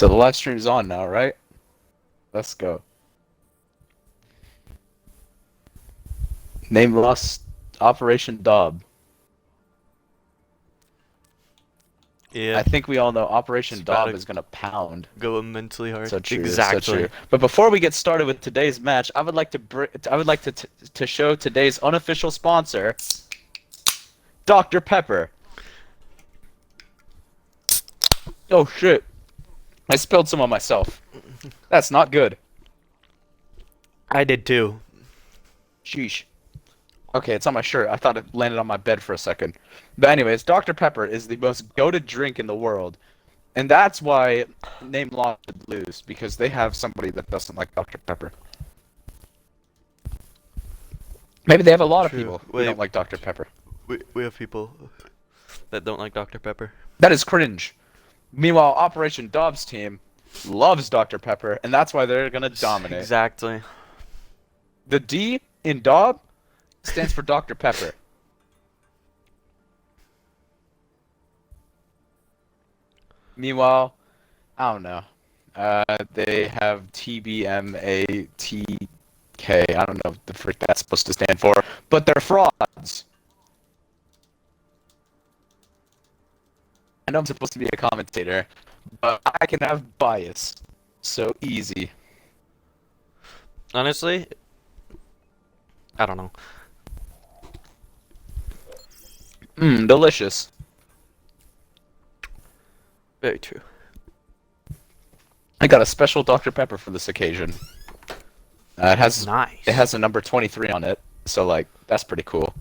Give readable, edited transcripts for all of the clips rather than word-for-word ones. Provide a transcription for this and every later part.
So the live stream's on now, right? Let's go. Name lost. Operation D.O.B. Yeah. I think we all know Operation It's about D.O.B. to is gonna pound. go immensely hard. So true. Exactly. So true. But before we get started with today's match, I would like to show today's unofficial sponsor, Dr. Pepper. Oh shit! I spilled some on myself. That's not good. I did too. Sheesh. Okay, it's on my shirt. I thought it landed on my bed for a second. But anyways, Dr. Pepper is the most goated drink in the world. And that's why Name Lost should lose, because they have somebody that doesn't like Dr. Pepper. Maybe they have a lot of True. people who don't like Dr. Pepper. We have people that don't like Dr. Pepper. That is cringe. Meanwhile, Operation D.O.B.'s team loves Dr. Pepper, and that's why they're gonna dominate. Exactly. The D in D.O.B. stands for Dr. Pepper. Meanwhile, I don't know. They have TBMATK. I don't know what the frick that's supposed to stand for, but they're frauds. I know I'm supposed to be a commentator, but I can have bias. So easy. Honestly, I don't know. Mmm, delicious. Very true. I got a special Dr. Pepper for this occasion. It has Nice. It has a number 23 on it, so like that's pretty cool.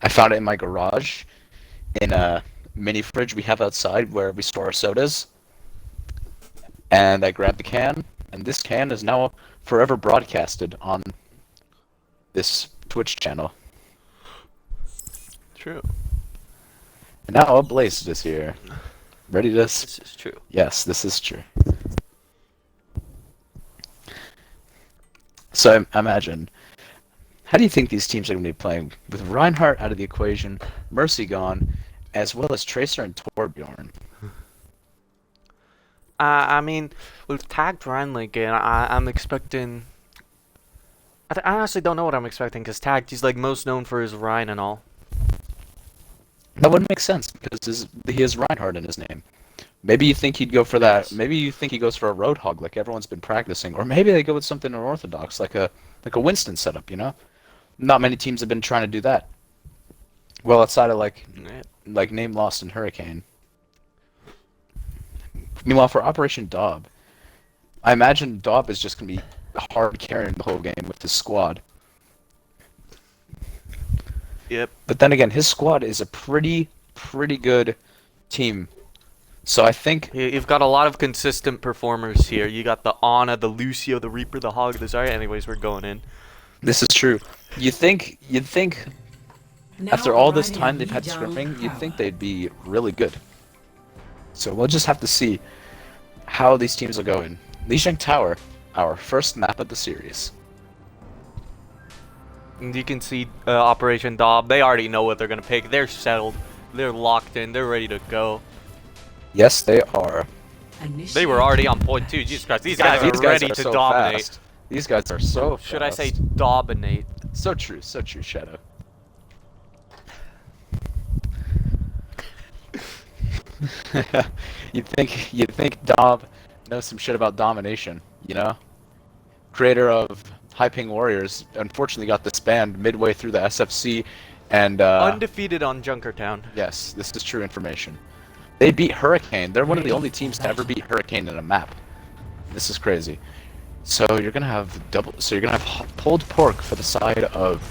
I found it in my garage, in a mini fridge we have outside where we store our sodas. And I grabbed the can, and this can is now forever broadcasted on this Twitch channel. True. And now Blazed is here, ready to. This is true. Yes, this is true. So imagine, how do you think these teams are going to be playing with Reinhardt out of the equation, Mercy gone, as well as Tracer and Torbjorn? I mean, we've tagged Ryan again. I'm expecting. I honestly don't know what I'm expecting because tagged, he's like most known for his Ryan and all. That wouldn't make sense because he has Reinhardt in his name. Maybe you think he'd go for that. Maybe you think he goes for a Roadhog like everyone's been practicing, or maybe they go with something unorthodox like a Winston setup. You know, not many teams have been trying to do that. Well, outside of like Name Lost and Hurricane. Meanwhile, for Operation D.O.B., I imagine D.O.B. is just gonna be hard carrying the whole game with his squad. Yep. But then again, his squad is a pretty good team. So I think You've got a lot of consistent performers here. You got the Ana, the Lucio, the Reaper, the Hog, the Zarya. Anyways, we're going in. this is true. You'd think after all this time they've had scrimming, you'd think they'd be really good. So we'll just have to see how these teams will go in. Lijiang Tower, our first map of the series. And you can see Operation D.O.B. They already know what they're gonna pick. They're settled. They're locked in. They're ready to go. Yes, they are. They were already on point too. Jesus Christ, these guys are ready to so dominate. fast. These guys are so fast. Should I say dominate? So true, Shadow. you'd think D.O.B. knows some shit about domination, you know? Creator of High Ping Warriors unfortunately got disbanded midway through the SFC, and Undefeated on Junkertown. yes, this is true information. They beat Hurricane. They're one of the only teams to ever beat Hurricane in a map. This is crazy. So you're gonna have pulled pork for the side of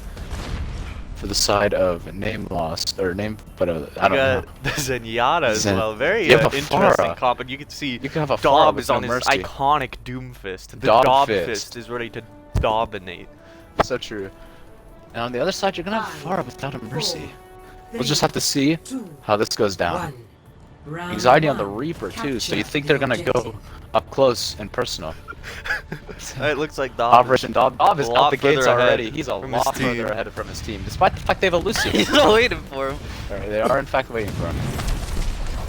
Name Lost or Name, but I don't know. The Zenyatta as well. Very You have a interesting Pharah. comp, and you can see You can have a Pharah D.O.B. with is no on his mercy. iconic Doom Fist. The D.O.B. D.O.B. fist. fist is ready to dominate. So true. And on the other side, you're gonna have Pharah without a mercy. We'll just have to see how this goes down. Anxiety on the Reaper too, so you think they're gonna go up close and personal. It looks like D.O.B. Operation D.O.B. is a out lot the gates further ahead already. He's a from his lot team. further ahead from his team, despite the fact they have a Lucio. He's not waiting for him. They are in fact waiting for him.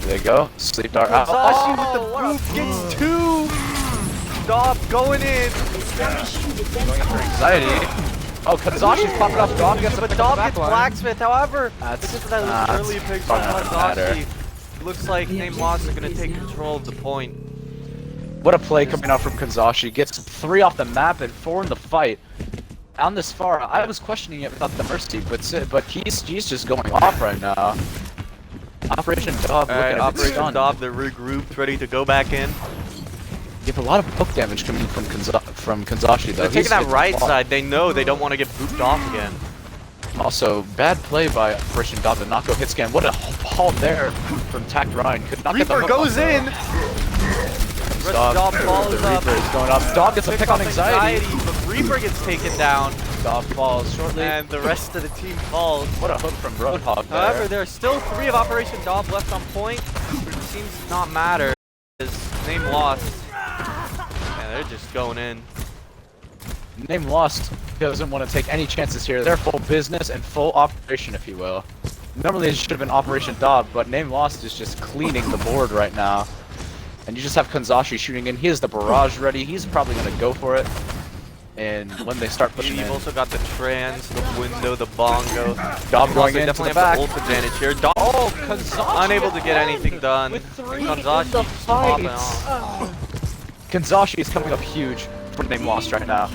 There you go. Sleep dart out. Kanzashi with the boop gets 2. D.O.B going in. Going in for anxiety. Oh, Kanzashi's popping up. D.O.B gets a But pick D.O.B on the gets backline. Blacksmith. However, That's because of that early picks on probably not gonna Kanzashi, looks like Name Lost are going to take control of the point. What a play coming out from Kanzashi. Gets 3 off the map and 4 in the fight. On this far, I was questioning it without the mercy, but he's just going off right now. Operation D.O.B looking Alright, a bit Operation stunned. D.O.B, they're regrouped, ready to go back in. You have a lot of poke damage coming from Kanzashi though. They're taking that right side. They know they don't want to get booped off again. Also, bad play by Operation D.O.B to not go hit scan. What a haul there from Tact Ryan. Could not get the Reaper hook goes on in. there. D.O.B follows The up. Reaper is going up. D.O.B gets a pick on anxiety. But Reaper gets taken down, D.O.B falls shortly. and the rest of the team falls. What a hook from Roadhog there. However, there are still 3 of Operation D.O.B left on point, which seems to not matter. His Name Lost. And they're just going in. Name Lost doesn't want to take any chances here. They're full business and full operation, if you will. Normally it should have been Operation D.O.B, but Name Lost is just cleaning the board right now. And you just have Kanzashi shooting in. He has the barrage ready. He's probably going to go for it. And when they start pushing You've in, also got the trans, the window, the bongo. D.O.B going Also into definitely the back. have the ult advantage here. D.O.B Oh, Kanzashi unable to get anything done. with 3 in Kanzashi the just popping fight. off. Kanzashi is coming up huge for Name Lost right now.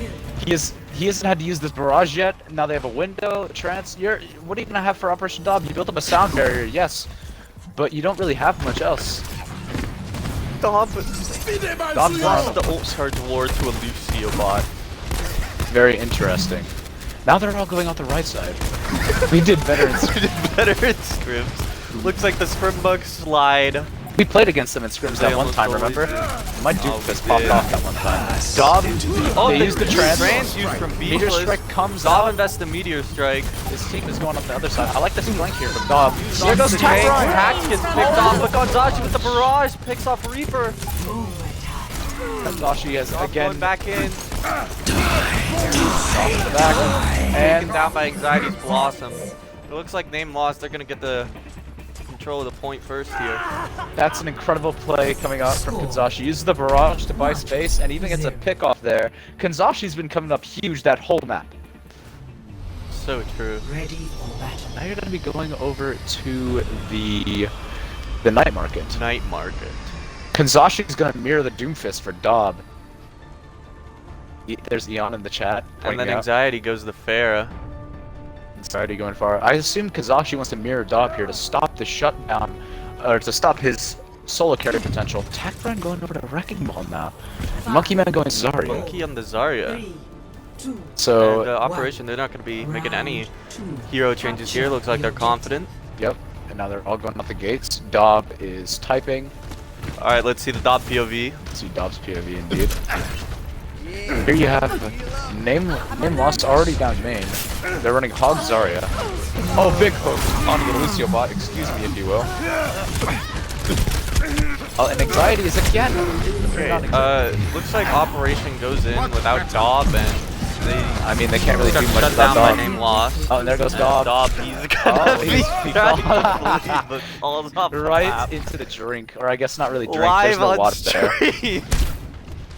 He hasn't had to use this barrage yet. Now they have a window, a trance. What are you gonna have for Operation D.O.B? You built up a sound barrier, yes, but you don't really have much else. D.O.B lost the ult charge war to a Lucio bot. Very interesting. Now they're all going out the right side. We did better in We did better in scrims. Looks like the scrim bug slide. We played against them in scrims They that one almost time, always remember? do. My Oh, Duke we just popped did. off that one time. D.O.B, Oh, they used the trance. used from B+. Meteor Strike comes D.O.B out. invests the Meteor Strike. His team is going up the other side. I like this flank here from D.O.B. There goes The Tact tank, Ryan. Tact gets picked off, but Kanzashi with the barrage picks off Reaper. Kanzashi has D.O.B again going back in. off the back. Taken And down by Anxiety's Blossom. It looks like Name Lost, they're gonna get the control of the point first here. that's an incredible play coming out from Kanzashi. Uses the barrage to buy space and even gets a pick off there. Kanzashi's been coming up huge that whole map. So true. Now you're gonna be going over to the night market. Night Market. Kanzashi's gonna mirror the Doomfist for D.O.B. There's Eon in the chat. And pointing then out. Anxiety goes to Farah. Anxiety going far. I assume Kanzashi wants to mirror D.O.B here to stop the shutdown, or to stop his solo carry potential. Tact Ryan going over to Wrecking Ball now. Monkey Man going Zarya. Monkey on the Zarya. So, And Operation, they're not going to be making any hero changes here. Looks like they're confident. yep. And now they're all going out the gates. D.O.B is typing. Alright, let's see the D.O.B POV. Let's see D.O.B's POV indeed. Here you have Name Lost already down main. They're running Hog Zarya. Oh, big hook onto the Lucio bot, excuse me if you will. Oh, and Anxiety is again. Looks like Operation goes in without D.O.B and I mean, they can't really do got much shut without down by D.O.B. Name Lost. Oh, and there goes D.O.B. D.O.B, he's gonna be he trying fell. to leave the balls off the Right map. into the drink, or I guess not really drink, Live there's no on water there. stream.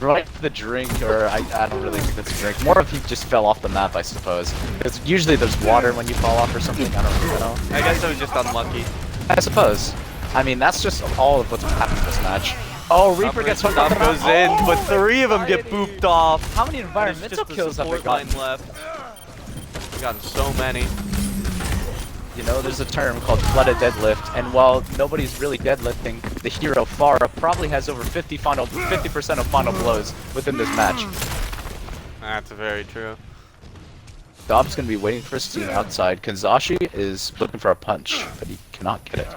Right into the drink, or I don't really think that's a drink. More if he just fell off the map, I suppose. Because usually there's water when you fall off or something, I don't really know. I guess it was just unlucky. I suppose. I mean, that's just all of what's happened in this match. Oh, Reaper gets hooked up. D.O.B goes in, but 3 of them get booped off. How many There's environmental just the kills have they support line gotten? left. We've gotten so many. You know, there's a term called flooded deadlift, and while nobody's really deadlifting, the hero Pharah probably has over 50% of final blows within this match. That's very true. D.O.B's gonna be waiting for his team outside. Kanzashi is looking for a punch, but he cannot get it.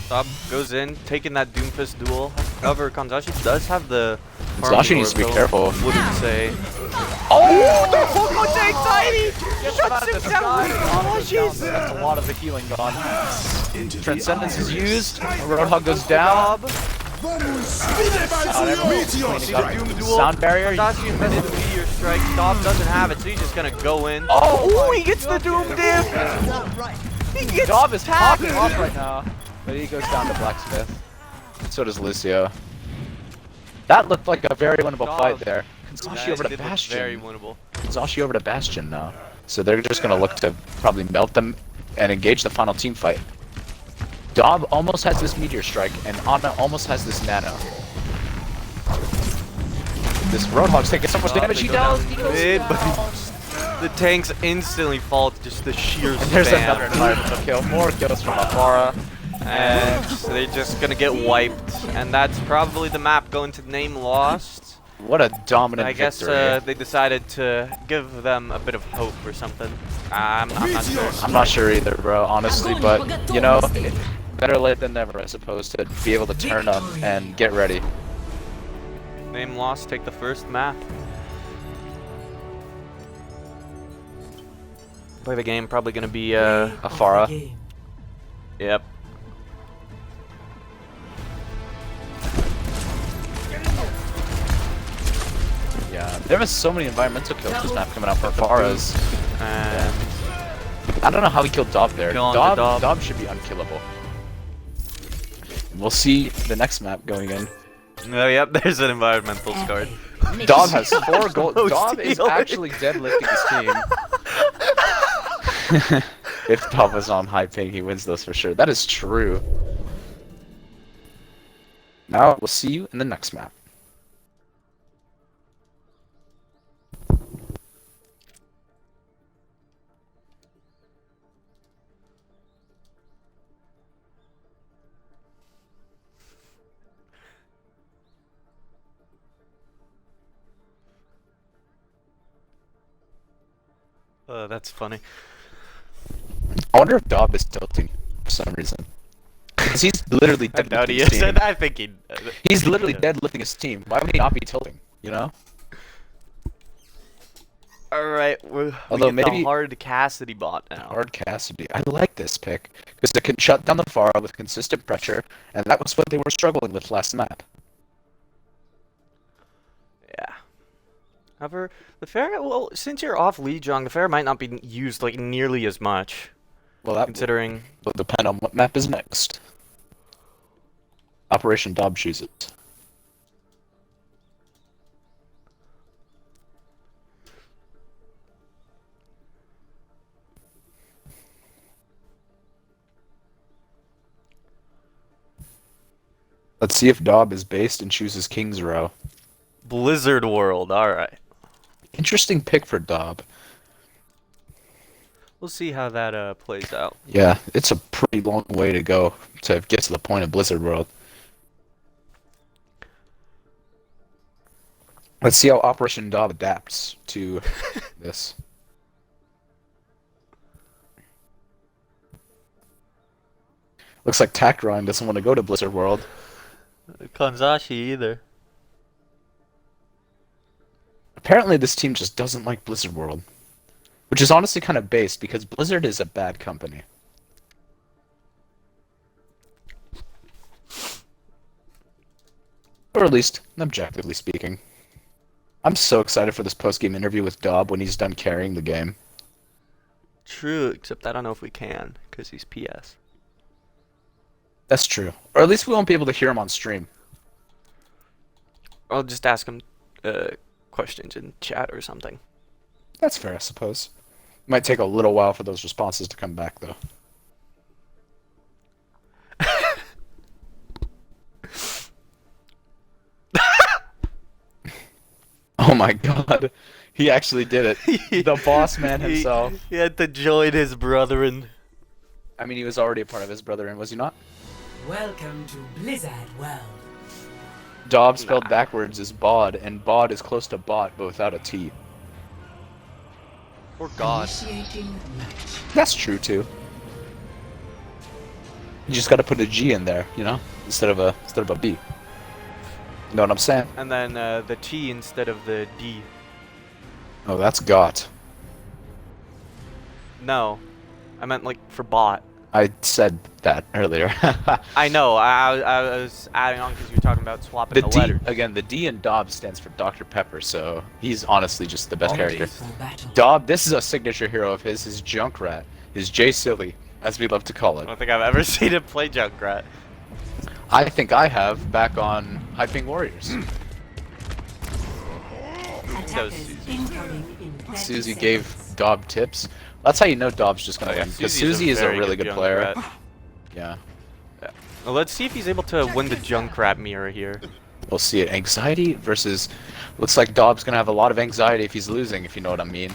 D.O.B goes in, taking that Doomfist duel. However, Kanzashi does have the Kanzashi needs to be careful. Wouldn't say. Oh! The hook on Anxiety! Shuts him down! That's a lot of the healing gone. Transcendence is used. Roadhog goes down. Sound barrier. Kanzashi invested the Meteor Strike. D.O.B doesn't have it, so he's just gonna go in. Oh, he gets the Doom Dip! He gets Dob is popping tagged. off right now, but he goes down to Blacksmith. So does Lucio. That looked like a very winnable Dob. fight there. That Kanzashi over to did look very Bastion. winnable. Kanzashi over to Bastion now. So they're just gonna look to probably melt them and engage the final team fight. Dob almost has this Meteor Strike, and Anna almost has this Nano. This Roadhog's taking so much damage. He does. He goes down. The tanks instantly fall to just the sheer And there's spam. another environmental kill. More kills from Afara. And they're just gonna get wiped. And that's probably the map going to name lost. What a dominant I guess victory. they decided to give them a bit of hope or something. I'm not sure. I'm not sure either, bro, honestly, but, you know, better late than never, I suppose, to be able to turn up and get ready. Name lost, take the first map. Play the game, probably gonna be Afara. Yep. Yeah, there was so many environmental kills this map coming out for Afara's. And I don't know how he killed Dob there. Kill on the Dob. Dob should be unkillable. We'll see the next map going in. oh yep, there's an environmental card. Dob has 4 gold. No Dob is stealing. actually deadlifting his team. If Dob was on high ping, he wins those for sure. That is true. Now we'll see you in the next map. That's funny. I wonder if Dob is tilting for some reason. Because he's literally I doubt deadlifting he his is. team. I think he. He's literally deadlifting his team. Why would he not be tilting? You know? Alright, we Although get the maybe- hard Cassidy bot now. Hard Cassidy. I like this pick. Because it can shut down the Pharah with consistent pressure, and that was what they were struggling with last map. Yeah. However, the fair, well, since you're off lead, Jong, the fair might not be used like nearly as much, Well, that considering. will depend on what map is next. Operation Dob chooses. Let's see if Dob is based and chooses King's Row. Blizzard World, alright. Interesting pick for Dob. We'll see how that plays out. Yeah, it's a pretty long way to go to get to the point of Blizzard World. Let's see how Operation Dob adapts to this. Looks like Takron doesn't want to go to Blizzard World. Kanzashi either. Apparently this team just doesn't like Blizzard World. Which is honestly kind of based, because Blizzard is a bad company. Or at least, objectively speaking. I'm so excited for this post-game interview with Dob when he's done carrying the game. True, except I don't know if we can, because he's PS. That's true. Or at least we won't be able to hear him on stream. I'll just ask him questions in chat or something. That's fair, I suppose. Might take a little while for those responses to come back, though. Oh my god. He actually did it. The boss man himself. He had to join his brethren. I mean, he was already a part of his brother, and was he not? Welcome to Blizzard World. Dob spelled backwards is bod, and bod is close to bot, but without a T. Poor God. Initiating match. That's true, too. You just gotta put a G in there, you know? Instead of a B. You know what I'm saying? And then the T instead of the D. Oh, that's got. No. I meant like for bot. I said that earlier. I know, I was adding on because you were talking about swapping The the D, letter. again, the D in Dob stands for Dr. Pepper, so he's honestly just the best character. For battle. Dob, this is a signature hero of his Junkrat, his J Silly. as we love to call I it. don't think I've ever seen him play Junkrat. I think I have back on Hyping Warriors. Attackers Susie. incoming in 30 Susie seconds. gave Dob tips. That's how you know Dob's just gonna Oh, yeah, win, because Susie's Susie is a very really good player. Junkrat. Yeah, Well, let's see if he's able to win the Junkrat mirror here. we'll see it. Anxiety versus. Looks like Dob's gonna have a lot of anxiety if he's losing, if you know what I mean.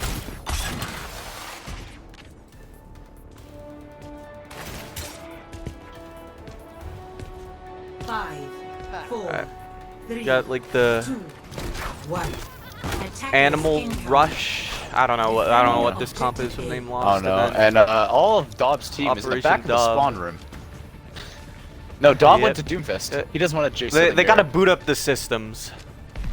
Five, four, Alright. three, Got like the 2, 1. Attackers Animal incoming. Rush. I don't know what this comp is from Name Oh Lost. no, And then and all of Dob's team is in the Operation back of the Dob. spawn room. No, Dob Yeah. went to Doomfist. He doesn't want to chase they the gotta mirror. boot up the systems.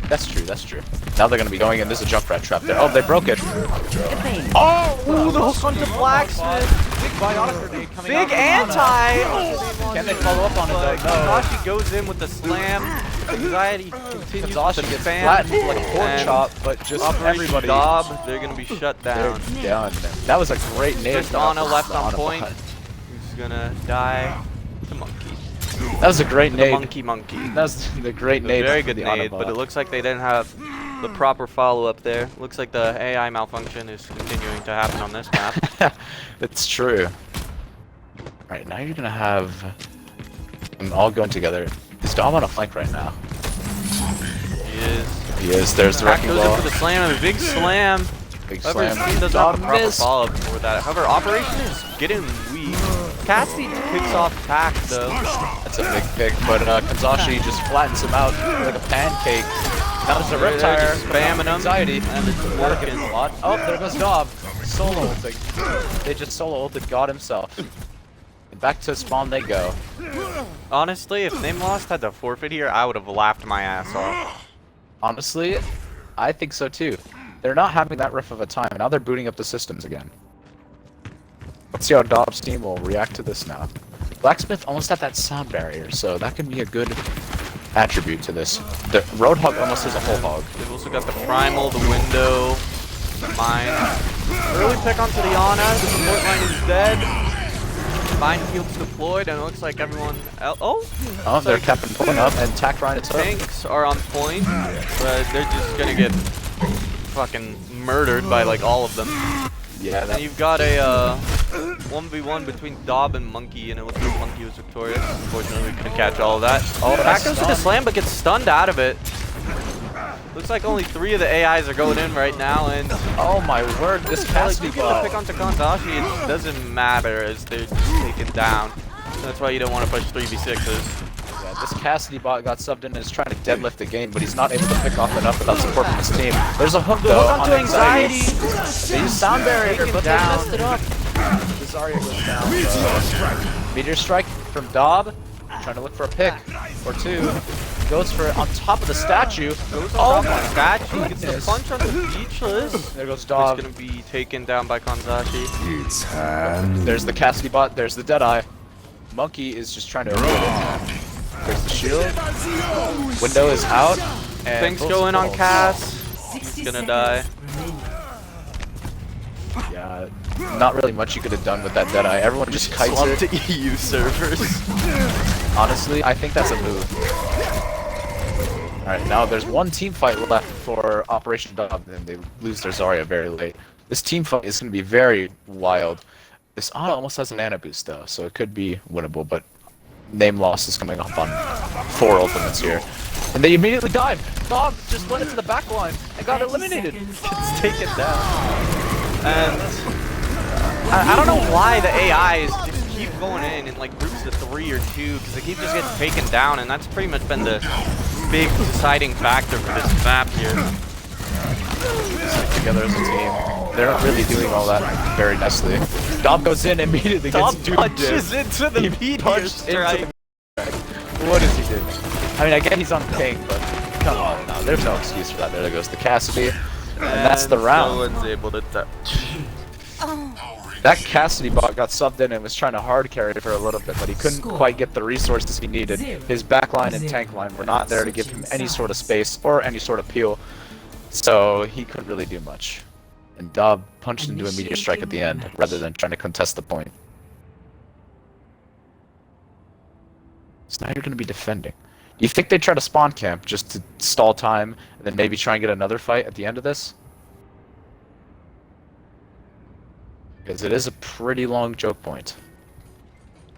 That's true, that's true. Now they're gonna be going in. There's a Junkrat trap there. Oh, they broke it. Evade. Oh! Ooh, the hook onto Blacksmith. Big biotic grenade coming Big out from Ana. anti! Can they follow up on it But though? No. Kazashi goes in with the slam. Anxiety continues with Kazashi the gets fan. flattened like a pork And chop, but just Operation everybody. D.O.B. They're gonna be shut They're down. down. That was a great nade. Just drop Ana from left the on Ana point. bot. He's gonna die. The monkey. That was a great The nade. monkey. That was the great nade. Very from good the Ana nade, but bot. it looks like they didn't have the proper follow-up there. Looks like the AI malfunction is continuing to happen on this map. It's true. Alright, now you're gonna have them all going together. Is Dom on a flank right now? He is. He is. There's the Back wrecking goes in ball. for the slam, and a big slam. Big However, his slam. team doesn't have the Dom proper missed. follow-up for that. However, Operation is getting weak. Cassidy kicks off attack though. That's a big pick, but Kanzashi just flattens him out like a pancake. Now there's a They're Riptire. just spamming him, Anxiety. and it's That'll give working. him a lot. Oh, there goes Dob. Solo ulting. They just solo ulted God himself. And back to spawn they go. Honestly, if Name Lost had to forfeit here, I would have laughed my ass off. Honestly, I think so too. They're not having that rough of a time. Now they're booting up the systems again. Let's see how Dob's team will react to this now. Blacksmith almost had that sound barrier, so that could be a good attribute to this. The Roadhog almost has a whole hog. They've also got the Primal, the Window, the Mine. Early pick onto the Ana, the support line is dead. Minefield's deployed, and it looks like everyone else. Oh! Oh, they're like capping pulling up, and Tack Ryan it's up. Tanks are on point, but they're just gonna get fucking murdered by like all of them. Yeah, And that, you've got a 1v1 between Dob and Monkey, and it looks like Monkey was victorious. Unfortunately, we couldn't catch all of that. Oh, Back that's goes to the stunned. slam, but gets stunned out of it. Looks like only 3 of the AIs are going in right now, and oh my word, this like, Cassidy you get to ball. pick onto Kanzashi, it doesn't matter as they're just taken down. That's why you don't want to push 3v6s. Yeah, this Cassidy bot got subbed in and is trying to deadlift the game, but he's not able to pick off enough without support from his team. There's a hook The though hook onto on Anxiety. They use sound barrier, Taken but down. they messed it up. The Zarya goes down. Meteor strike from Dob, trying to look for a pick or two. Goes for it on top of the statue. Goes Oh on top my of the statue, gets the goodness. punch on the Speechless. There goes It's Dob. gonna be taken down by Kanzashi. There's the Cassidy bot. There's the Deadeye. Monkey is just trying to avoid it. There's the shield. Window is out. And Things both go in on balls. Cass. 60 gonna seconds die. remaining. Yeah, not really much you could have done with that Deadeye. Everyone just kites Slumped it. to EU servers. Honestly, I think that's a move. Alright, now there's one team fight left for Operation Dub, and they lose their Zarya very late. This team fight is going to be very wild. This Ana almost has an Ana boost though, so it could be winnable, but Name Loss is coming up on 4 ultimates here. And they immediately dive! Dog just went into the back line and got 30 eliminated! seconds. It's taken down. And I don't know why the AIs just keep going in like groups of 3 or 2, because they keep just getting taken down, and that's pretty much been the big deciding factor for this map here. Stick together as a team. They're not really doing all that very nicely. Dob goes in and immediately Dob gets doomed. punches into the meteor punched into strike. What is he doing? I mean, I get he's on ping, but come on now. There's no excuse for that. There goes the Cassidy. And that's the round. No one's able to touch. That Cassidy bot got subbed in and was trying to hard carry for a little bit, but he couldn't Score. quite get the resources he needed. His backline and tank line were not there to give him any sort of space or any sort of peel, so he couldn't really do much. And Dob punched into a meteor strike at the end rather than trying to contest the point. Now you're going to be defending. Do you think they try to spawn camp just to stall time and then maybe try and get another fight at the end of this? Because it is a pretty long choke point.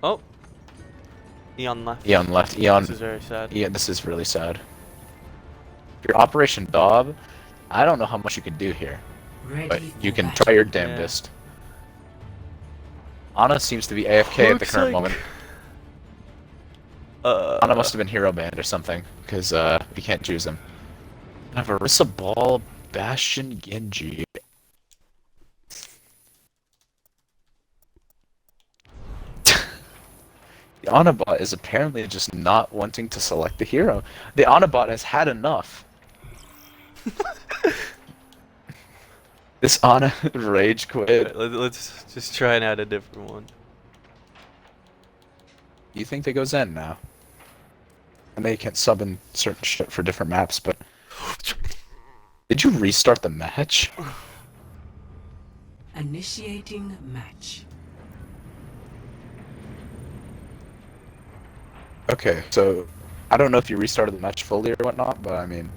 Oh. Eon left. Eon left. Eon. This is very sad. Yeah, this is really sad. If you're Operation D.O.B, I don't know how much you can do here, but you can try your damnedest. Ana seems to be AFK at the current moment. Ana must have been hero banned or something, because we can't choose him. I have Orisa Ball, Bastion, Genji. The Anabot is apparently just not wanting to select the hero. The Anabot has had enough. This Ana rage quit. Let's just try and add a different one. You think they go Zen now? And they can sub in certain shit for different maps, but... Did you restart the match? Initiating match. Okay, so... I don't know if you restarted the match fully or whatnot, but I mean...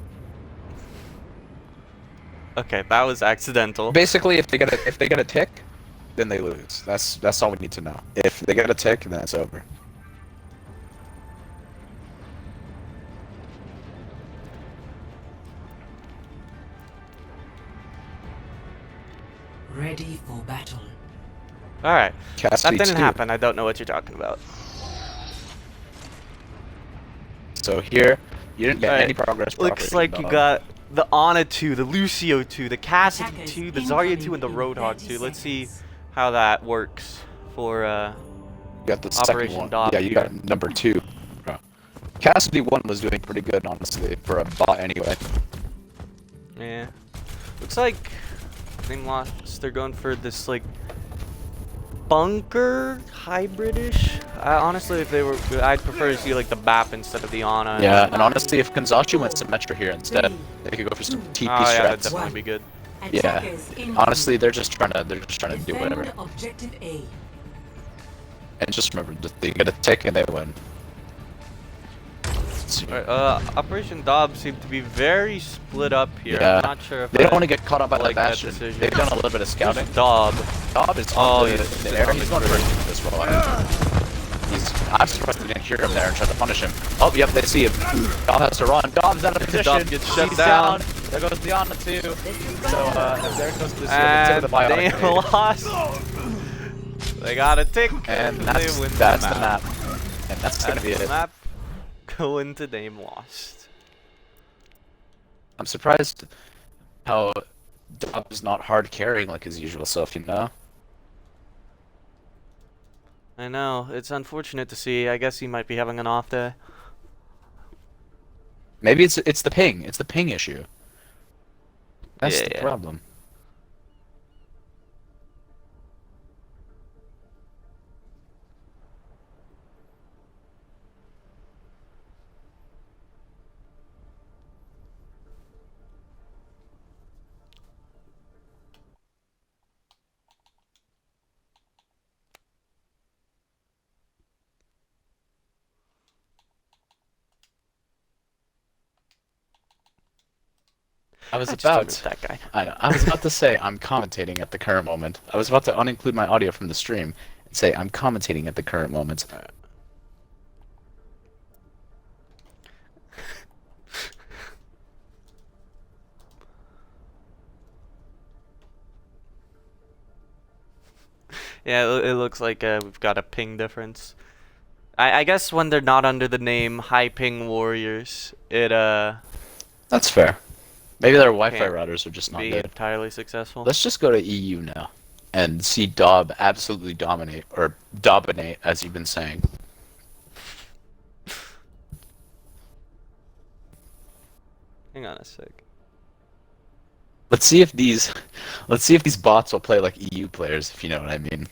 Okay, that was accidental. Basically, if they get a tick, then they lose. That's all we need to know. If they get a tick, then it's over. Ready for battle. Alright. That Cassidy didn't 2. happen. I don't know what you're talking about. So here, you didn't get Alright. any progress. Looks like you got the Ana 2, the Lucio 2, the Cassidy 2, the Zarya 2, and the Roadhog 2. Let's see how that works for You got the Operation second one. D.O.B. Yeah, you got number 2. Bro. Cassidy 1 was doing pretty good, honestly, for a bot anyway. Yeah. Looks like Name Lost. They're going for this like bunker hybridish. Honestly, if they were, I'd prefer to see like the BAP instead of the Ana. Yeah, and honestly, if Kanzashi went Symmetra here instead, they could go for some TP Oh yeah, that'd strats. definitely be good. Yeah. Honestly, they're just trying to do whatever. Objective A. And just remember, they get a tick and they win. Alright, Operation D.O.B seemed to be very split up here. Yeah. I'm not sure if They don't want to get caught up by like the that Bastion. decision. They've done a little bit of scouting. D.O.B. D.O.B is on the air. He's going first this roll. I'm surprised they didn't hear him there and try to punish him. Oh, yep, they see him. D.O.B has to run. D.O.B's out of position. D.O.B gets shut He's down. There goes the Ana too. So, there goes the And the Bionic they Blade. lost. They got a tick. And they that's win the the map. And that's going to be it. Map going to Name Lost. I'm surprised how D.O.B is not hard carrying like his usual self, you know? I know, it's unfortunate to see. I guess he might be having an off day. Maybe it's the ping. It's the ping issue. That's Yeah, the yeah. problem. I was just about removed that guy. I was about to say I'm commentating at the current moment. I was about to uninclude my audio from the stream and say I'm commentating at the current moment. Yeah, it looks like we've got a ping difference. I guess when they're not under the name High Ping Warriors, it That's fair. Maybe their Wi-Fi Can't routers are just not be good. entirely successful. Let's just go to EU now and see D.O.B absolutely dominate, or dominate, as you've been saying. Hang on a sec. Let's see if these bots will play like EU players, if you know what I mean.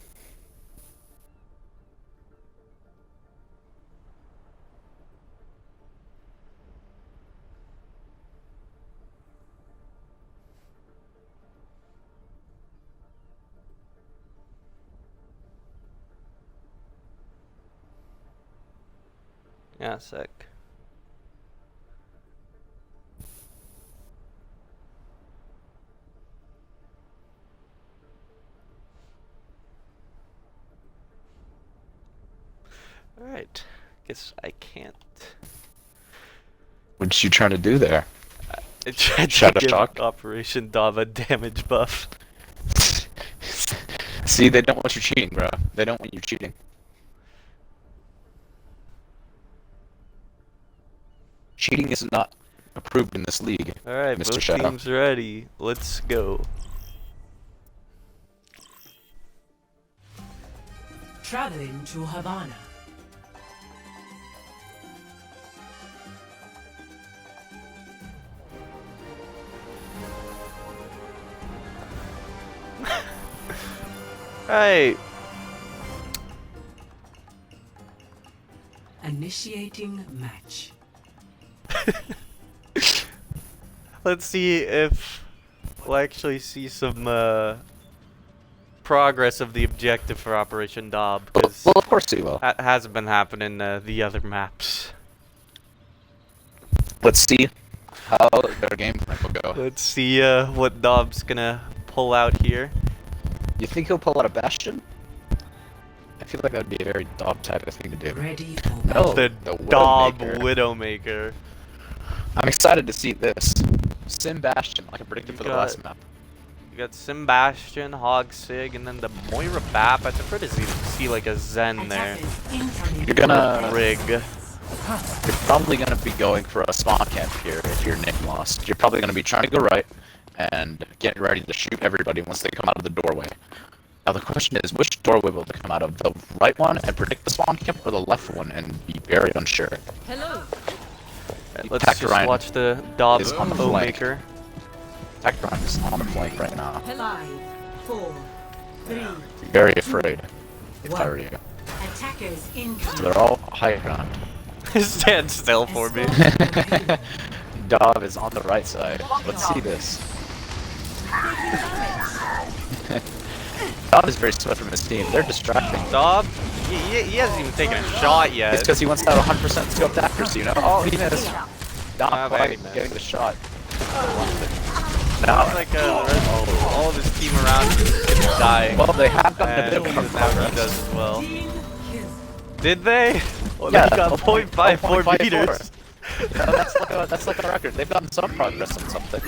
Yeah, sick. Alright. Guess I can't. What you trying to do there? I tried to Shadow give Shock? Operation D.O.B a damage buff. See, they don't want you cheating, bro. They don't want you cheating. Cheating is not approved in this league, Alright, Mr. both Shadow. teams ready. Let's go. Traveling to Havana. Right. Initiating match. Let's see if we'll actually see some progress of the objective for Operation D.O.B, because Well, of course he will. that hasn't been happening the other maps. Let's see how their game plan will go. Let's see what D.O.B's gonna pull out here. You think he'll pull out a Bastion? I feel like that would be a very D.O.B type of thing to do. Ready for No, The the D.O.B Widowmaker. Widowmaker. I'm excited to see this. Sim Bastion, like I predicted You for the got- last map. You got Sebastian, Hog Sig, and then the Moira Bap. I prefer to see like a Zen there. attackers incoming. You're gonna... Rig. You're probably gonna be going for a spawn camp here if you're Nick Lost. You're probably gonna be trying to go right and get ready to shoot everybody once they come out of the doorway. Now the question is, which doorway will they come out of? The right one and predict the spawn camp, or the left one and be very unsure? Hello. Let's Attack just Ryan watch the D.O.B is on the flank. Maker. Tactron is on the flank right now. 5, 4, 3. Very afraid, if I were you. Attackers So incoming. they're all high ground. Stand still for me. D.O.B is on the right side. Let's see this. D.O.B is very sweat from his team. They're distracting. D.O.B, he hasn't even taken a shot yet. It's because he wants that 100% scoped accuracy, you know? Oh, he missed. Not Ah, quite very missed. getting the shot. Sounds Now, like all of his team around him is dying. well, they have gotten a And bit of now he progress. does as well. Did they? Well, Yeah, they got 0.54 0.54. meters. Yeah, that's like a record. They've gotten some progress on something.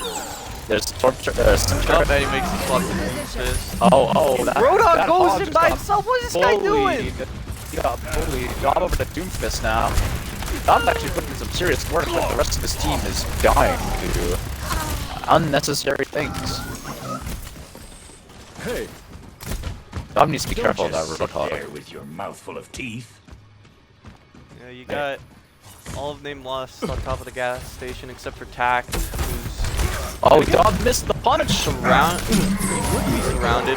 There's torture. Oh, bet he makes the swap to this. Oh, that Roadhog that goes hog in just by got himself. What is this guy doing? bullied. He got bullied. D.O.B over to Doomfist now. D.O.B's actually putting in some serious work, but the rest of his team is dying to unnecessary things. Hey, D.O.B needs to be don't careful of that just sit there Roadhog. with your mouth full of teeth. Yeah, you got all of name lost on top of the gas station except for Tact, who's Oh, D.O.B missed the punch! surrounded,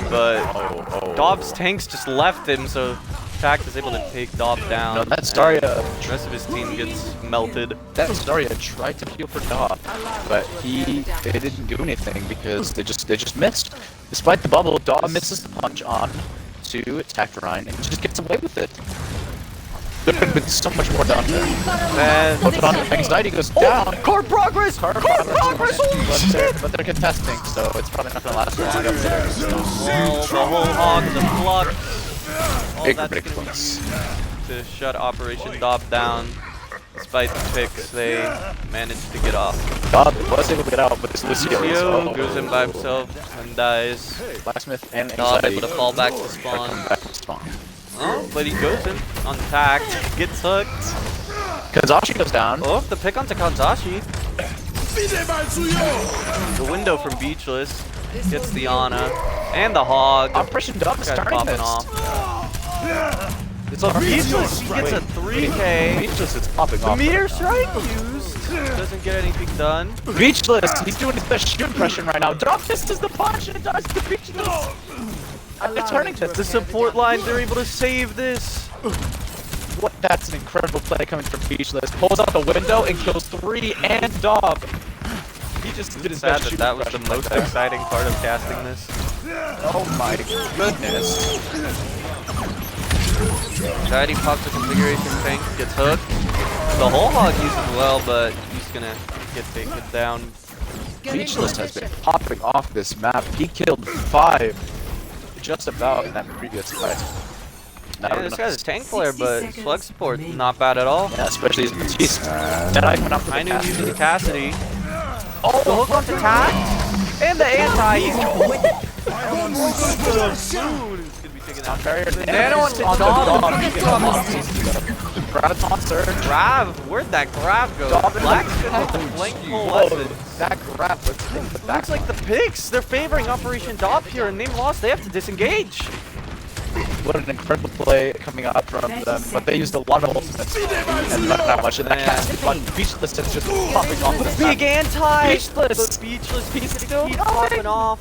but D.O.B's tanks just left him, so Tact is able to take D.O.B down. No, that and Staria, the rest of his team gets melted. that Staria tried to heal for D.O.B, but they didn't do anything because they just missed. Despite the bubble, D.O.B misses the punch on to attack Ryan and just gets away with it. There could have been so much more done there. And But on anxiety goes down. car progress! Car progress! But they're contesting, so it's probably not gonna last long. Well, the whole hog is a flux. All Big that's gonna be ridiculous. used to shut Operation D.O.B down. Despite the picks, they managed to get off. D.O.B was able to get out, but this Lucio Lucio goes in by himself and dies. Blacksmith and D.O.B anxiety able to fall back to come spawn. back to spawn. Oh, but he goes in on Tact, gets hooked. Kanzashi goes down. Oh, the pick onto Kanzashi. The window from Beachless gets the Ana and the Hog. Operation D.O.B is Guy's turning popping this. off. So Beachless, he gets a 3K. Beachless is popping The off. meteor strike used. Doesn't get anything done. Beachless, he's doing his best shoot impression right now. Drop fist is the punch and it does the Beachless. And they're turning this. The support line, they're able to save this. What? That's an incredible play coming from Beachless. Pulls out the window and kills 3 and D.O.B. He just did his Sad best that shoot that was the impression most like that. exciting part of casting this. Oh my goodness. Anxiety pops the configuration tank, gets hooked. The whole hog uses well, but he's gonna get taken down. Speechless has been popping off this map. He killed 5 just about in that previous fight. Now Yeah, this guy's a tank player, but his flex support not bad at all. yeah, especially his Batiste. Jedi went up for the I knew he was Cassidy. the Cassidy. Oh, the hook onto attack and the anti. He's On barrier, The nano on the Dom. Graviton surge. Grav, where'd that Grav go? Dom Black's gonna hit the flank pull Whoa, weapon. that grab, let's hit the back. Looks like the picks. They're favoring Operation D.O.B here, and name lost. They have to disengage. What an incredible play coming out from them, but they used a lot of ultimates and not that much. And that Cassidy button, Speechless is just popping off this Big map. anti. Speechless. But Speechless keeps popping off.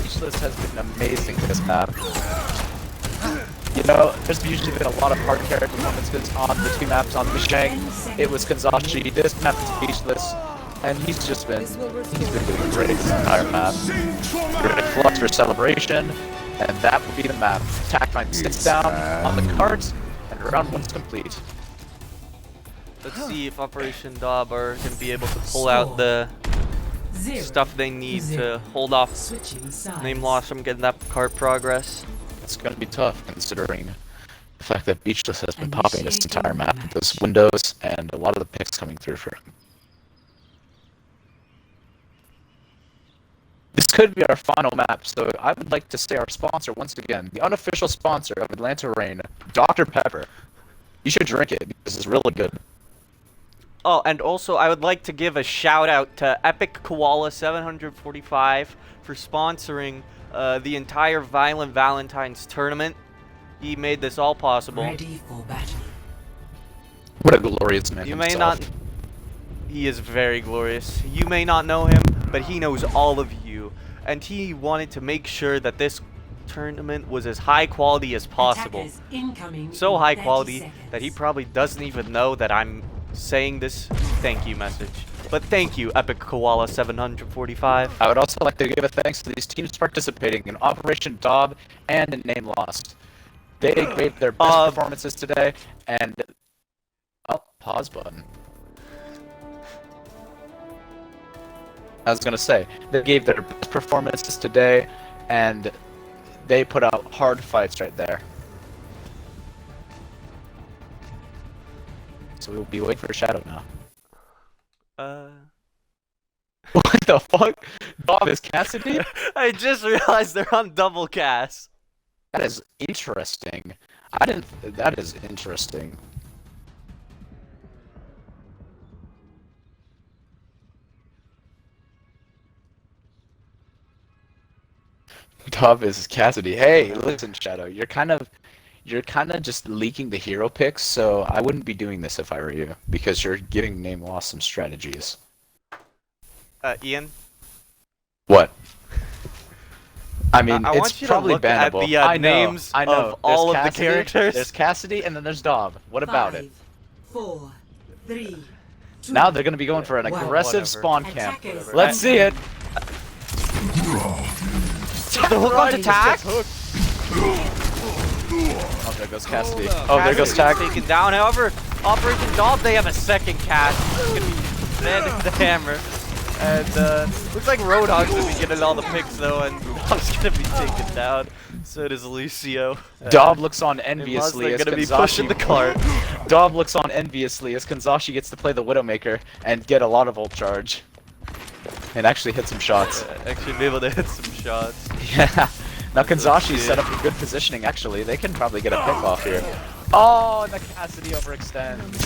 Speechless has been amazing this map. You know, there's usually been a lot of hard carry performances on the 2 maps on Mishang. It was Kanzashi, this map is Speechless, and he's been doing great this entire map. We're in Flux for celebration, and that will be the map. Tactine sits down on the cart, and round 1's complete. Let's see if Operation D.O.B are gonna be able to pull out the stuff they need to hold off Switching sides. name loss from getting that cart progress. It's going to be tough considering the fact that Speechless has been popping this entire map with those windows and a lot of the picks coming through for him. This could be our final map, so I would like to say our sponsor once again, the unofficial sponsor of Atlanta Rain, Dr. Pepper. You should drink it because it's really good. Oh, and also I would like to give a shout out to Epic Koala 745 for sponsoring the entire Violent Valentines tournament. He made this all possible. Ready for battle. What a glorious man You may himself. not... He is very glorious. You may not know him, but he knows all of you. And he wanted to make sure that this tournament was as high quality as possible. Attackers incoming So in high 30 quality seconds. that he probably doesn't even know that I'm saying this thank you message. But thank you, Epic Koala 745. I would also like to give a thanks to these teams participating in Operation D.O.B and in Name Lost. They gave their best performances today, and... Oh, pause button. I was gonna say, they gave their best performances today, and they put out hard fights right there. So we'll be waiting for Shadow now. What the fuck? Bob is Cassidy? I just realized they're on double cast. That is interesting. That is interesting. D.O.B is Cassidy. Hey, listen, Shadow. You're kind of just leaking the hero picks, so I wouldn't be doing this if I were you, because you're giving Name Lost some strategies. Ian? What? I mean, I it's want you to probably look at bannable. the I know, names I know. of all There's of the Cassidy, characters. There's Cassidy, and then there's D.O.B. What about it? 5, 4, 3, 2, Now they're gonna be going for an Well, aggressive whatever. spawn camp. Attackers Let's see it. The hook on attack? Oh, there goes Cassidy. Oh, there goes Tag. Taken down. However, Operation D.O.B, they have a second cast. It's gonna be dead the hammer. And looks like Roadhog's gonna be getting all the picks though, and D.O.B's gonna be taken down. So does Lucio. D.O.B looks on Unless enviously they're as gonna be pushing the cart. D.O.B looks on enviously as Kanzashi gets to play the Widowmaker and get a lot of ult charge. And actually hit some shots. Actually be able to hit some shots. Yeah. Now Kanzashi set up a good positioning actually. They can probably get a pick off here. Oh, and the Cassidy overextends.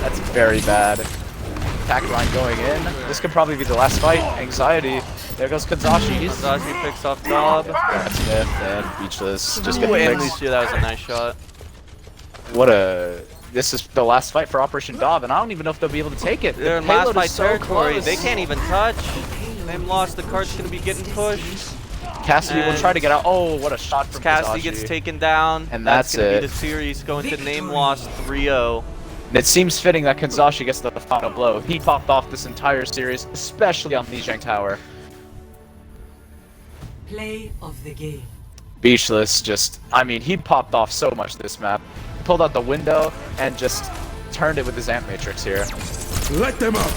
That's very bad. Attack line going in. This could probably be the last fight. Anxiety. There goes Kanzashi. Kanzashi picks off D.O.B. That's Smith and Beachless. Just Ooh, getting and picks. Lucio, that was a nice shot. What a... This is the last fight for Operation D.O.B, and I don't even know if they'll be able to take it. They're The in last payload fight is so territory. close. They can't even touch. Name lost. The cart's gonna be getting pushed. Cassidy will and try to get out. Oh, what a shot from Cassidy Kanzashi. gets taken down. And that's that's gonna it. be the series going to name lost 3-0. And it seems fitting that Kanzashi gets the final blow. He popped off this entire series, especially on Lijiang Tower. Play of the game. Beachless just, I mean, he popped off so much this map. pulled out the window and just turned it with his amp matrix here. Let them up!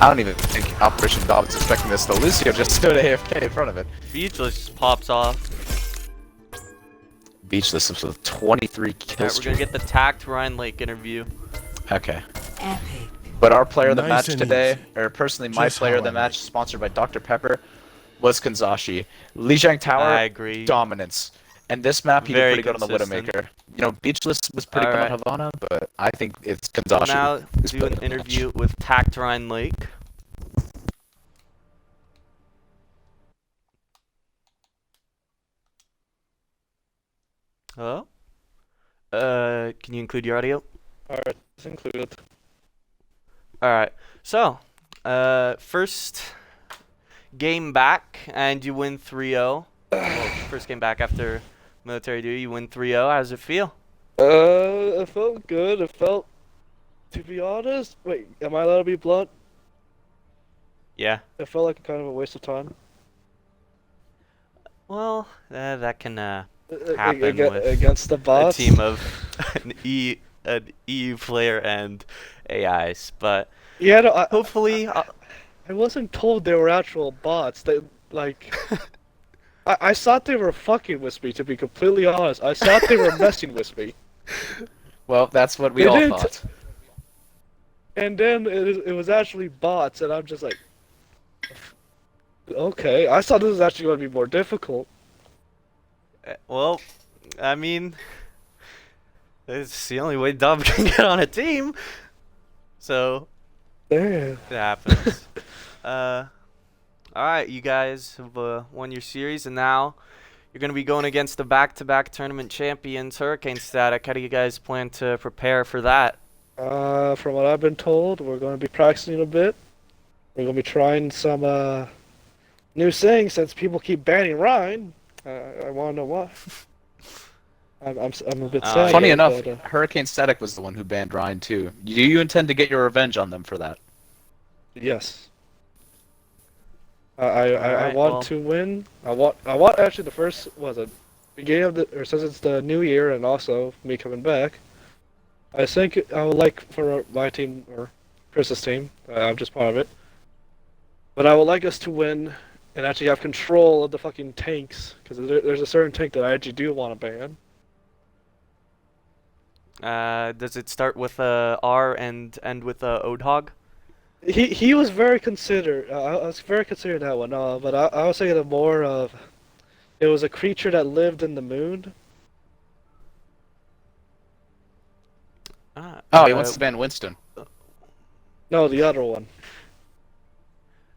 I don't even think Operation D.O.B was expecting this, though. Lucio just stood AFK in front of it. Beachless just pops off. Beachless is with 23 kills. Alright, we're gonna get the tacked Ryan Lake interview. Okay. Epic. But our player of the Nice match and today, easy. or personally my Just player how of the I match, like it. sponsored by Dr. Pepper, was Kanzashi. Lijiang Tower, I agree. dominance. And this map, he Very did pretty good on the consistent. Widowmaker. You know, Beachless was pretty good on Alright. Havana, but I think it's We'll Kanzashi. now who's do player an of the match. interview with tacked Ryan Lake. Hello? Can you include your audio? Alright, it's included. Alright, so, first game back, and you win 3-0. Well, first game back after military duty, you win 3-0. How does it feel? It felt good. It felt, to be honest, wait, am I allowed to be blunt? Yeah. It felt like kind of a waste of time. Well, that can Happen happen with against the a bots. team of an EU player and AIs, but Yeah, no, hopefully, I wasn't told they were actual bots. They like, I thought they were fucking with me. To be completely honest, I thought they were messing with me. Well, that's what we They all didn't- thought. And then it was actually bots, and I'm just like, okay. I thought this was actually going to be more difficult. well, I mean, it's the only way D.O.B can get on a team, so Damn. it happens. Alright, you guys have won your series, and now you're going to be going against the back-to-back tournament champions, Hurricane Static. How do you guys plan to prepare for that? From what I've been told, we're going to be practicing a bit. We're going to be trying some new things since people keep banning Ryan. I want to know why. I'm a bit sad. Funny about enough, that, Hurricane Static was the one who banned Ryan too. Do you intend to get your revenge on them for that? yes. I Alright, want well. to win. I want actually the first beginning of the, or since it's the new year and also me coming back. I think I would like for my team or Chris's team. I'm just part of it. But I would like us to win and actually have control of the fucking tanks, because there's a certain tank that I actually do want to ban. Does it start with R and end with Odhog? He was very considered. I was very considering that one. But I was thinking of more of. It was a creature that lived in the moon. Oh, he wants to ban Winston. No, the other one.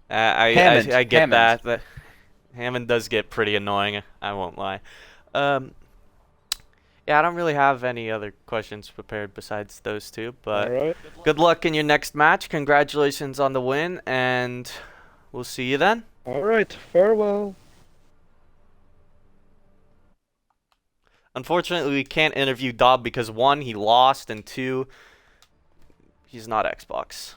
I get Hammond. that. That Hammond does get pretty annoying. I won't lie. Yeah, I don't really have any other questions prepared besides those two. But All right. good luck in your next match. Congratulations on the win, and we'll see you then. All right. Farewell. Unfortunately, we can't interview D.O.B because 1, he lost, and 2, he's not Xbox.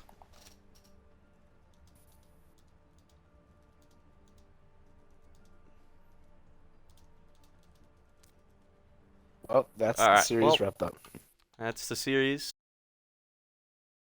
Well, that's the Alright, series well. wrapped up. That's the series.